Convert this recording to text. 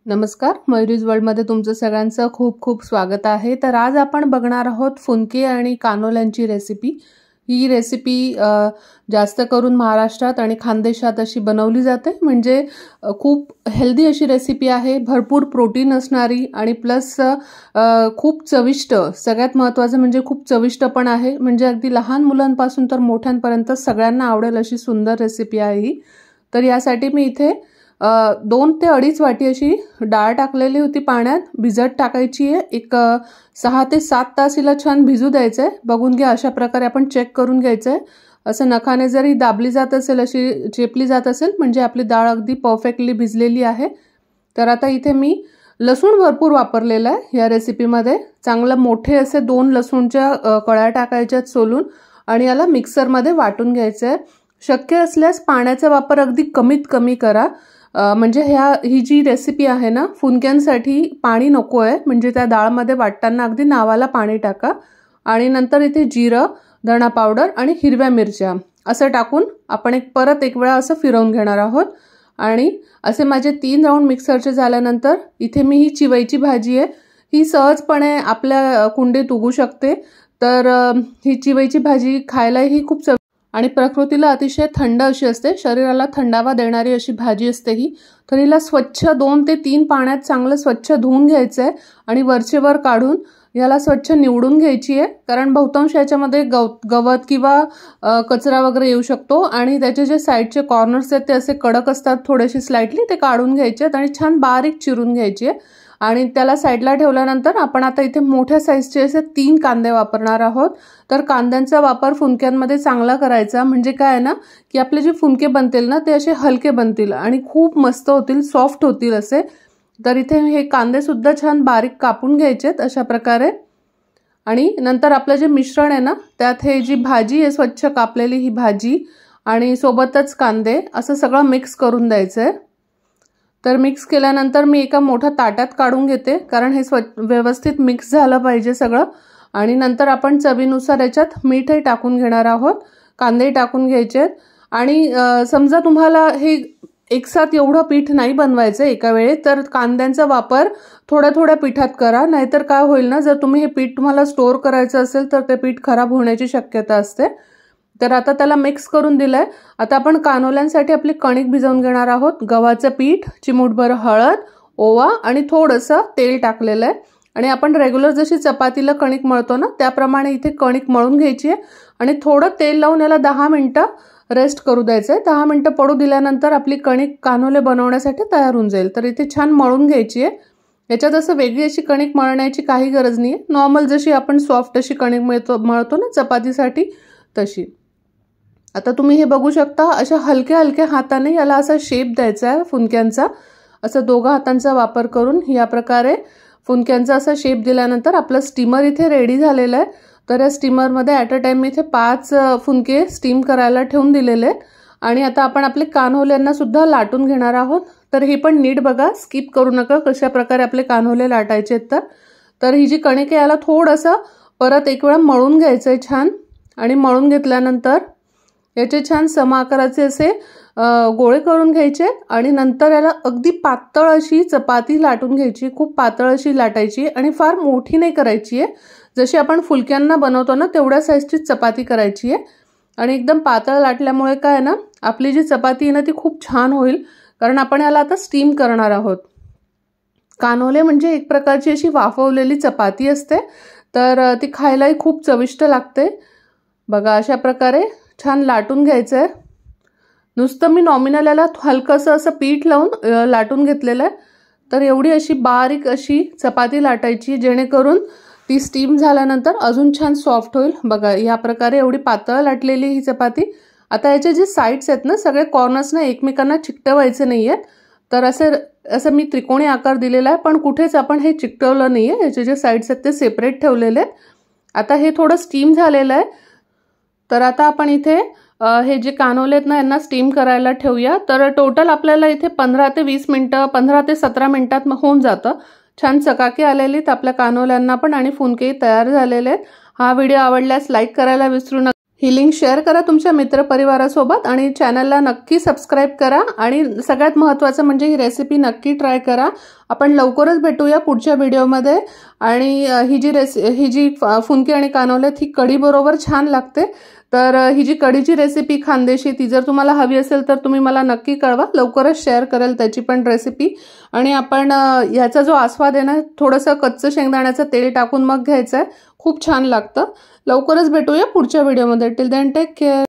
नमस्कार, मयुरीज वर्ल्डमध्ये तुमचं सगळ्यांचं खूप खूप स्वागत आहे। तर आज आपण बघणार आहोत फुनके आणि कानोल्यांची रेसिपी। ही रेसिपी जास्त करून महाराष्ट्रात आणि खानदेशात अशी बनवली जाते। म्हणजे खूप हेल्दी अशी रेसिपी आहे, भरपूर प्रोटीन असणारी आणि प्लस खूप चविष्ट। सगळ्यात महत्त्वाचं म्हणजे खूप चविष्ट पण आहे। म्हणजे अगदी लहान मुलांपासून तर मोठ्यांपर्यंत सगळ्यांना आवडेल अशी सुंदर रेसिपी आहे ही। तर यासाठी मी इथे 2 ते 2.5 वाटी अशी डाळ टाकलेली होती, पाण्यात भिजत टाकायची आहे। एक 6 ते 7 तास हिला छान भिजू द्यायचंय। बघून घ्या, अशा प्रकारे आपण चेक करून घ्यायचंय। असं नखाने जरी दाबली जात असेल, अशी चेपली जात असेल, म्हणजे आपली डाळ अगदी परफेक्टली भिजलेली आहे। तर आता इथे मी लसूण भरपूर वापरलेला आहे या रेसिपीमध्ये। चांगले मोठे असे 2 लसूणच्या कळ्या टाकायच्यात सोलून आणि याला मिक्सरमध्ये वाटून घ्यायचंय। शक्य असल्यास पाण्याचा वापर अगदी कमीत कमी करा। म्हणजे ही जी रेसिपी आहे ना, फुनक्यांसाठी पाणी नको आहे। म्हणजे त्या डाळमध्ये वाटताना अगदी नावाला पाणी टाका। आणि नंतर इथे जिरं, धणा पावडर आणि हिरव्या मिरच्या असं टाकून आपण परत एक वेळा असं फिरवून घेणार आहोत। आणि असे माझे 3 राऊंड मिक्सरचे झाल्यानंतर इथे मी ही चिवईची भाजी आहे, ही सहजपणे आपल्या कुंडीत उगू शकते। तर ही चिवईची भाजी खायलाही खूप आणि प्रकृतीला अतिशय थंड अशी असते, शरीराला थंडावा देणारी अशी भाजी असते ही। तर हिला स्वच्छ 2 ते 3 पाण्यात चांगलं स्वच्छ धुवून घ्यायचंय आणि वरचे वर काढून याला स्वच्छ निवडून घ्यायची आहे। कारण बहुतांश याच्यामध्ये गवत किंवा कचरा वगैरे येऊ शकतो आणि त्याचे जे साईडचे कॉर्नर्स आहेत ते असे कडक असतात थोडेसे स्लाइटली, ते काढून घ्यायचे आहेत आणि छान बारीक चिरून घ्यायची आहे। आणि त्याला साईडला ठेवल्यानंतर आपण आता इथे मोठ्या साईजचे असे 3 कांदे वापरणार आहोत। तर कांद्यांचा वापर फुनक्यांमध्ये चांगला करायचा, म्हणजे काय आहे ना, की आपले जे फुनके बनतील ना ते असे हलके बनतील आणि खूप मस्त होतील, सॉफ्ट होतील असे। तर इथे हे कांदे सुद्धा छान बारीक कापून घ्यायचेत अशा प्रकारे। आणि नंतर आपलं जे मिश्रण आहे ना, त्यात हे जी भाजी आहे स्वच्छ कापलेली ही भाजी आणि सोबतच कांदे असं सगळं मिक्स करून द्यायचंय। तर मिक्स केल्यानंतर मी एका मोठ्या ताटात काढून घेते, कारण हे व्यवस्थित मिक्स झालं पाहिजे सगळं। आणि नंतर आपण चवीनुसार याच्यात मीठही टाकून घेणार आहोत, कांदे टाकून घ्यायचे। आणि समजा तुम्हाला हे एकसाथ एवढं पीठ नाही बनवायचं एका वेळी, तर कांद्यांचा वापर थोड्या थोड्या पिठात करा। नाहीतर काय होईल ना, जर तुम्ही हे पीठ तुम्हाला स्टोअर करायचं असेल तर ते पीठ खराब होण्याची शक्यता असते। तर आता त्याला मिक्स करून दिलंय। आता आपण कानोल्यांसाठी आपली कणिक भिजवून घेणार आहोत। गव्हाचं पीठ, चिमूटभर हळद, ओवा आणि थोडंसं तेल टाकलेलं आहे। आणि आपण रेग्युलर जशी चपातीला कणिक मळतो ना, त्याप्रमाणे इथे कणिक मळून घ्यायची आहे आणि थोडं तेल लावून याला 10 मिनिटं रेस्ट करू द्यायचंय। 10 मिनिटं पडू दिल्यानंतर आपली कणिक कानोले बनवण्यासाठी तयार होऊन जाईल। तर इथे छान मळून घ्यायची आहे। याच्यात असं वेगळी अशी कणिक मळण्याची काही गरज नाही आहे, नॉर्मल जशी आपण सॉफ्ट अशी कणिक मळतो ना चपातीसाठी, तशी। आता तुम्ही हे बघू शकता, अशा हलक्या हलक्या हाताने याला असा शेप द्यायचा आहे फुनक्यांचा। असं दोघा हातांचा वापर करून या प्रकारे फुनक्यांचा असा शेप दिल्यानंतर आपलं स्टीमर इथे रेडी झालेलं आहे। तर या स्टीमरमध्ये ॲट अ टाइम इथे 5 फुनके स्टीम करायला ठेवून दिलेले आहेत। आणि आता आपण आपले कानोल्यांना सुद्धा लाटून घेणार आहोत। तर हे पण नीट बघा, स्किप करू नका, कशा प्रकारे आपले कानोले लाटायचे आहेत। तर ही जी कणिक आहे याला थोडंसं परत एक वेळा मळून घ्यायचंय छान। आणि मळून घेतल्यानंतर याचे छान सम आकाराचे असे गोळे करून घ्यायचे आणि नंतर याला अगदी पातळ अशी चपाती लाटून घ्यायची। खूप पातळ अशी लाटायची आणि फार मोठी नाही करायची आहे। जशी आपण फुलक्यांना बनवतो ना, तेवढ्या साईजची चपाती करायची आहे। आणि एकदम पातळ लाटल्यामुळे काय आहे ना, आपली जी चपाती आहे ना ती खूप छान होईल, कारण आपण याला आता स्टीम करणार आहोत। कानोले म्हणजे एक प्रकारची अशी वाफवलेली चपाती असते, तर ती खायलाही खूप चविष्ट लागते। बघा, अशा प्रकारे छान लाटून घ्यायचंय। नुसतं मी नॉमिनल याला हलकंसं असं पीठ लावून लाटून घेतलेलं आहे। तर एवढी अशी बारीक अशी चपाती लाटायची, जेणेकरून ती स्टीम झाल्यानंतर अजून छान सॉफ्ट होईल। बघा, या प्रकारे एवढी पातळ लाटलेली ही चपाती। आता याचे जे साईड्स आहेत ना, सगळे कॉर्नर्स ना एकमेकांना चिकटवायचे नाही आहेत। तर असं मी त्रिकोणी आकार दिलेला आहे, पण कुठेच आपण हे चिकटवलं नाही आहे। याचे जे साईड्स आहेत ते सेपरेट ठेवलेले आहेत। आता हे थोडं स्टीम झालेलं आहे। तर आता आपण इथे हे जे कानोले आहेत ना, यांना स्टीम करायला ठेवूया। तर टोटल आपल्याला इथे 15 ते 20 मिनिटं, 15 ते 17 मिनिटात होऊन जातं। छान चकाकी आलेली आपल्या कानोल्यांना पण आणि फुनकेही तयार झालेले आहेत। हा व्हिडिओ आवडल्यास लाईक करायला विसरू नका। ही लिंक शेअर करा तुमच्या मित्रपरिवारासोबत आणि चॅनलला नक्की सबस्क्राईब करा आणि सगळ्यात महत्त्वाचं म्हणजे ही रेसिपी नक्की ट्राय करा। आपण लवकरच भेटूया पुढच्या व्हिडिओमध्ये। आणि ही जी फुनके आणि कानोले ही कढी बरोबर छान लागते। तर ही जी कढीची रेसिपी खानदेशी ती जर तुम्हाला हवी असेल तर तुम्ही मला नक्की कळवा, लवकरच शेअर करेल त्याची पण रेसिपी। आणि आपण ह्याचा जो आस्वाद आहे ना थोडंसं कच्चं शेंगदाण्याचं तेल टाकून मग घ्यायचं आहे, खूप छान लागतं। लवकरच भेटूया पुढच्या व्हिडिओमध्ये। Till then take care.